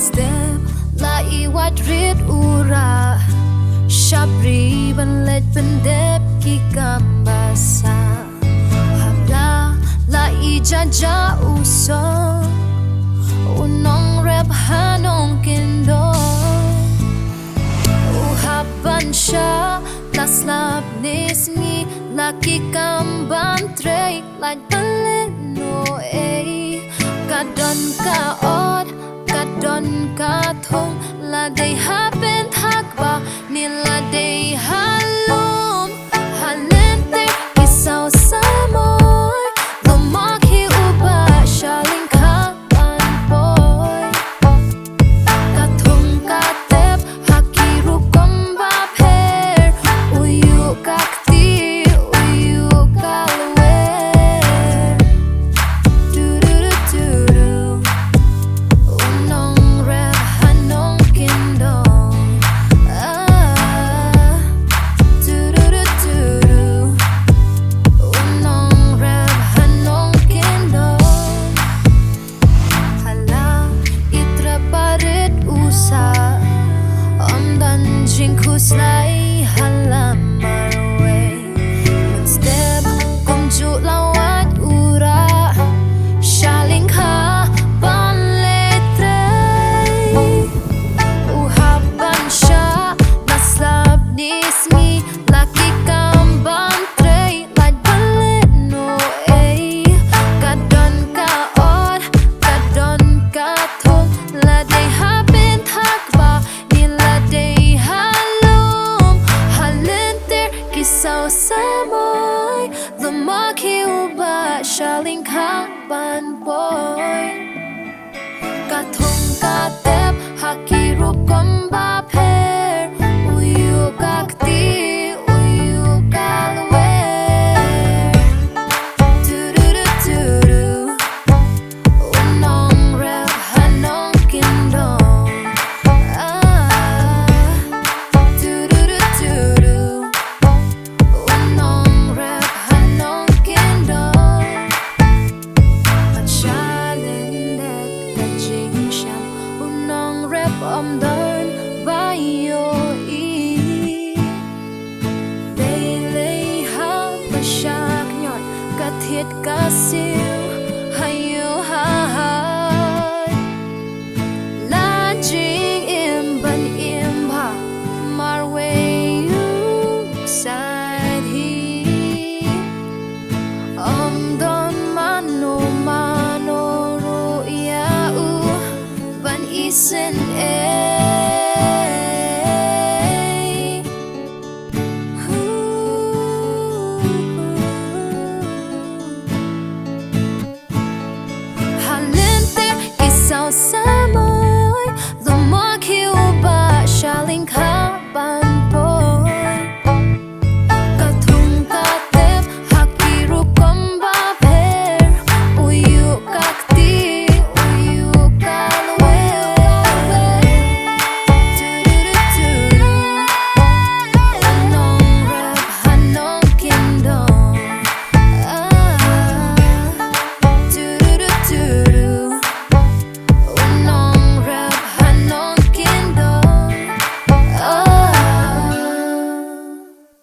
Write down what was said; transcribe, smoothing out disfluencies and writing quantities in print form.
step la I wat rit ura Shabri ban let pendep ki kambasa Habla la I jaja uso Unong rep hanong kindo Uhaban siya Naslap nisngi Laki kamban trey Like baleno Kadon ka od Kadon ka thong La day happen thakba Nila day halom Halente Isaw samoy Lumaki uba Shaling kapan boy Kathong katep Hakiru komba per Uyu kakti Uyu kalwer Du-du-du-du-du Unong rep hanong kindong Du-du-du-du-du Unong rep hanong kindong Hala itra parit usa Omdan jingkuslay halam marway Step kumju lawat ura Shaling ka ban letray Uhaban siya Naslap nismi Laki kamban tray Like baleno Kadon ka od Kadon ka thong La day hapin thakba Nila day halom Halenter Kisaw samoy Lumaki uba Shaling kaban boy Kathong katep Hakiru komba per Uyu kakti Uyu kalwer Du-du-du-du-du Unong rep hanong kindong Du-du-du-du-du Unong rep hanong kindong At shalin dek ka jing siyam Unong rep omdan bayo Lay ha pasyak nyon Kathit kasi